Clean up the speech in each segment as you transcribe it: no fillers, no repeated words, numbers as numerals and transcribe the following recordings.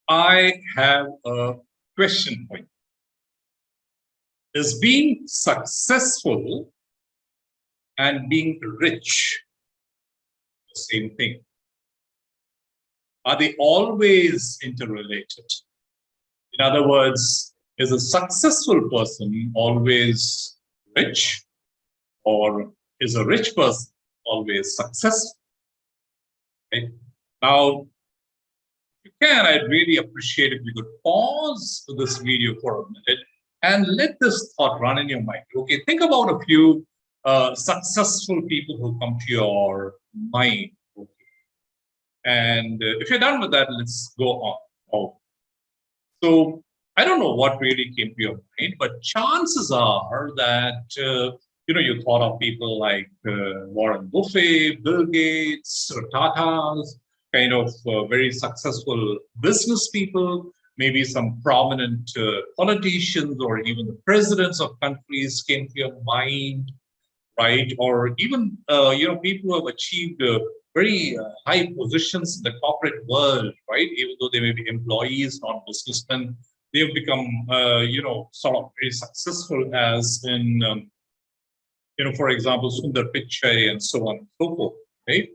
I have a question for you. Is being successful and being rich the same thing? Are they always interrelated? In other words, is a successful person always rich, or is a rich person always successful? Okay. Now, if you can, I'd really appreciate if you could pause this video for a minute and let this thought run in your mind. Okay, think about a few successful people who come to your mind. Okay. And if you're done with that, let's go on. Oh. So I don't know what really came to your mind, but chances are that you thought of people like Warren Buffett, Bill Gates, or Tata's, kind of very successful business people, maybe some prominent politicians or even the presidents of countries came to your mind, right? Or even people who have achieved very high positions in the corporate world, right? Even though they may be employees, not businessmen, they have become sort of very successful, as in for example, Sundar Pichai and so on and so forth, right?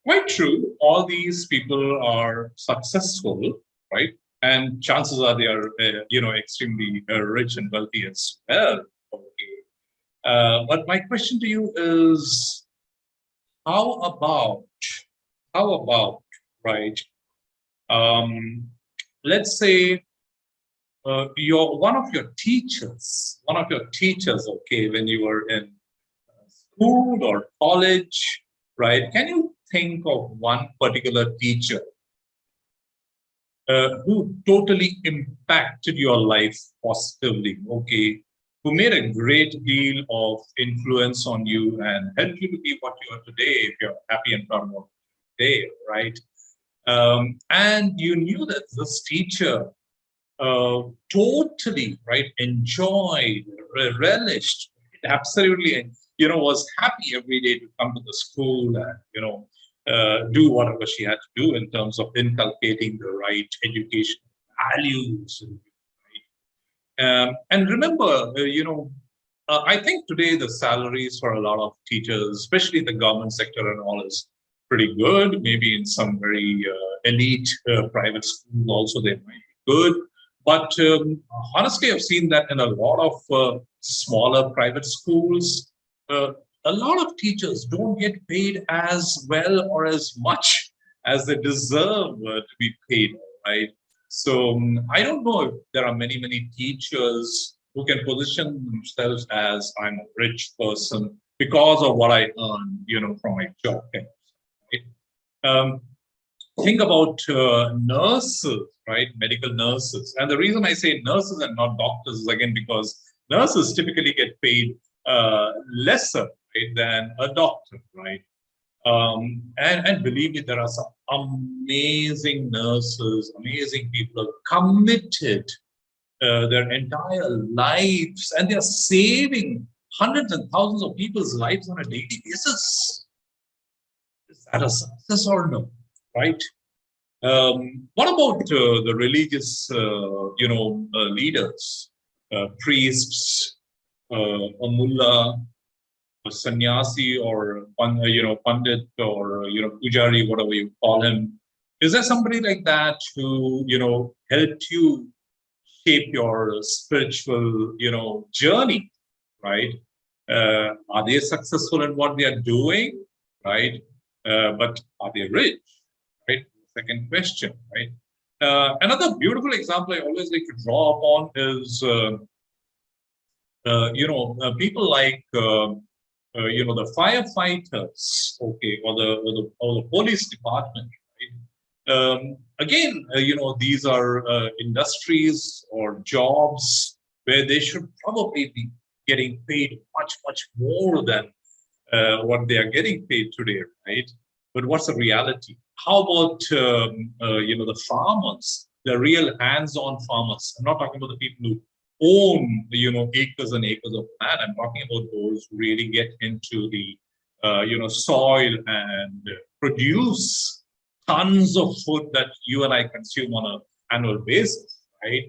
Quite true. All these people are successful, right? And chances are they are, extremely rich and wealthy as well. Okay. But my question to you is, how about, right? Let's say one of your teachers, okay, when you were in school or college, right? Can you think of one particular teacher who totally impacted your life positively, okay, who made a great deal of influence on you and helped you to be what you are today, if you're happy and proud of today, right? And you knew that this teacher totally, right, enjoyed, relished, absolutely, was happy every day to come to the school and, do whatever she had to do in terms of inculcating the right education values. And remember, I think today the salaries for a lot of teachers, especially the government sector and all, is pretty good. Maybe in some very elite private schools also they might be good. But honestly, I've seen that in a lot of smaller private schools, a lot of teachers don't get paid as well or as much as they deserve to be paid, right? So I don't know if there are many teachers who can position themselves as I'm a rich person because of what I earn, from my job. Right? Think about nurses, right? Medical nurses. And the reason I say nurses and not doctors is again because nurses typically get paid lesser, right, than a doctor, right? And believe me, there are some amazing nurses, amazing people committed their entire lives, and they're saving hundreds and thousands of people's lives on a daily basis. Is that a success or no? Right? What about the religious, leaders, priests, a mullah, a sannyasi, or pandit, or pujari, whatever you call him? Is there somebody like that who helped you shape your spiritual journey? Right? Are they successful in what they are doing? Right? But are they rich? Right? Second question, right? Another beautiful example I always like to draw upon is, people like, the firefighters, okay, or the police department, right? Again, these are industries or jobs where they should probably be getting paid much more than what they are getting paid today, right? But what's the reality? How about the farmers, the real hands-on farmers? I'm not talking about the people who own acres and acres of land. I'm talking about those who really get into the soil and produce tons of food that you and I consume on an annual basis, right?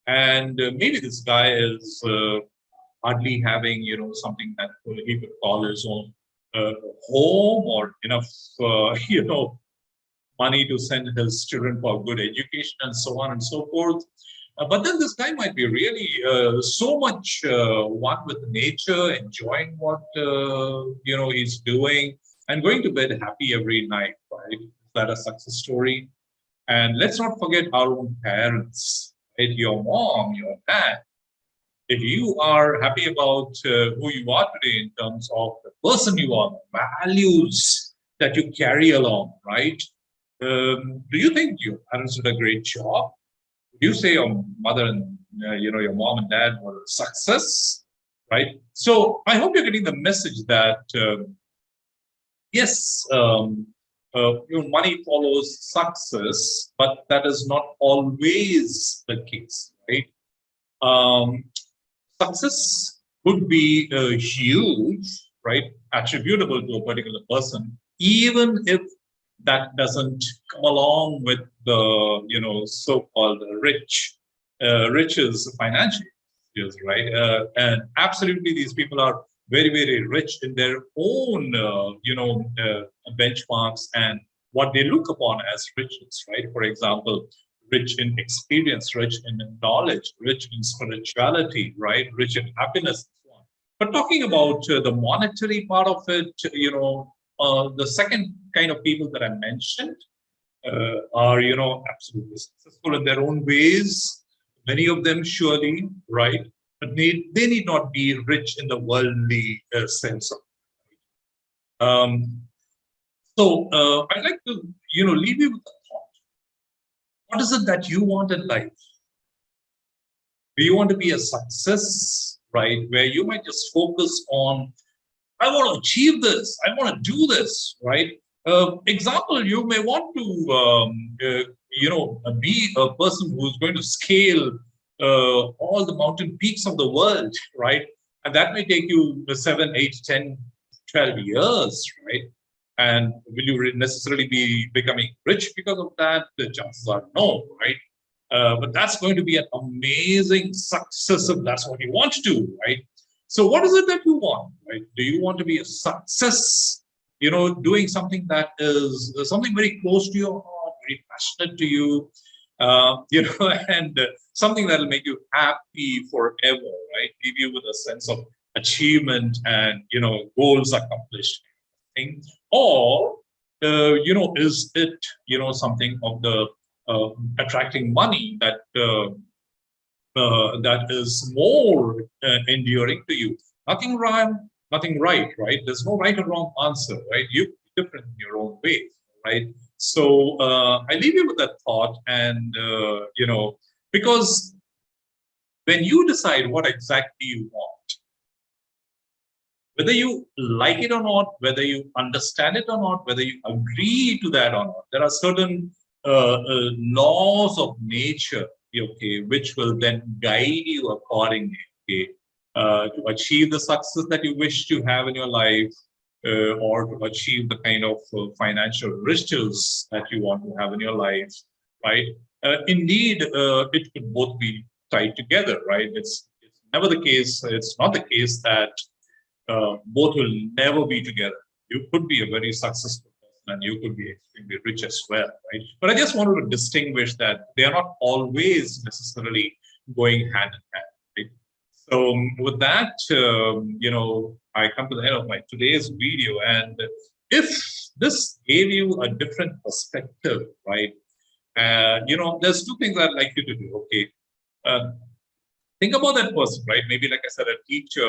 And maybe this guy is hardly having, something that he could call his own home or enough, money to send his children for good education and so on and so forth. But then this guy might be really so much one with nature, enjoying what he's doing, and going to bed happy every night. Right? Is that a success story? And let's not forget our own parents. Right? Your mom, your dad. If you are happy about who you are today in terms of the person you are, values that you carry along, right? Do you think your parents did a great job? Would you say your mother and your mom and dad were a success, right? So I hope you're getting the message that yes, money follows success, but that is not always the case, right? Um, Success could be huge, right? Attributable to a particular person, even if that doesn't come along with the so-called riches financially, right? And absolutely, these people are very, very rich in their own benchmarks and what they look upon as riches, right? For example, rich in experience, rich in knowledge, rich in spirituality, right? Rich in happiness, and so on. But talking about the monetary part of it, the second kind of people that I mentioned are, absolutely successful in their own ways. Many of them surely, right? But they need not be rich in the worldly sense of. I'd like to, leave you with a thought. What is it that you want in life? Do you want to be a success, right? Where you might just focus on, I want to achieve this, I want to do this, right? Example, you may want to, be a person who's going to scale all the mountain peaks of the world, right? And that may take you 7, 8, 10, 12 years, right? And will you necessarily be becoming rich because of that? The chances are no, right? But that's going to be an amazing success if that's what you want to do, right? So what is it that you want, right? Do you want to be a success, doing something that is something very close to your heart, very passionate to you, and something that will make you happy forever, right? Leave you with a sense of achievement and, goals accomplished. Or, is it, something of the attracting money that that is more enduring to you? Nothing wrong, nothing right, right? There's no right or wrong answer, right? You're different in your own way, right? So I leave you with that thought, and because when you decide what exactly you want, whether you like it or not, whether you understand it or not, whether you agree to that or not, there are certain laws of nature, okay, which will then guide you accordingly, okay, to achieve the success that you wish to have in your life, or to achieve the kind of financial riches that you want to have in your life, right? Indeed, it could both be tied together, right? It's never the case. It's not the case that both will never be together. You could be a very successful person and you could be extremely rich as well, right? But I just wanted to distinguish that they are not always necessarily going hand in hand, right? So with that, I come to the end of my today's video. And if this gave you a different perspective, right? There's two things I'd like you to do, okay? Think about that person, right? Maybe, like I said, a teacher,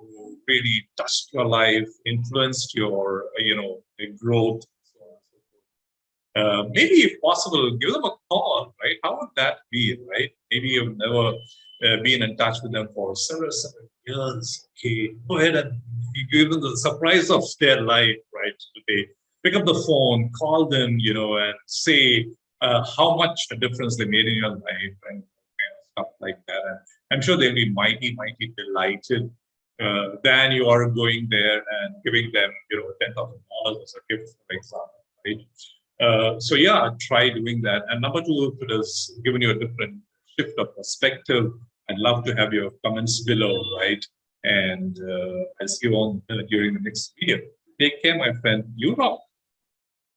who really touched your life, influenced your, growth. So on and so forth. Maybe, if possible, give them a call, right? How would that be, right? Maybe you've never been in touch with them for several years. Okay, go ahead and give them the surprise of their life, right? Today, pick up the phone, call them, and say how much a difference they made in your life, and stuff like that. And I'm sure they'll be mighty, mighty delighted. Than you are going there and giving them, $10,000 as a gift, for example, right? So yeah, try doing that. And number two, if it has given you a different shift of perspective, I'd love to have your comments below, right? And I'll see you on during the next video. Take care, my friend. You rock.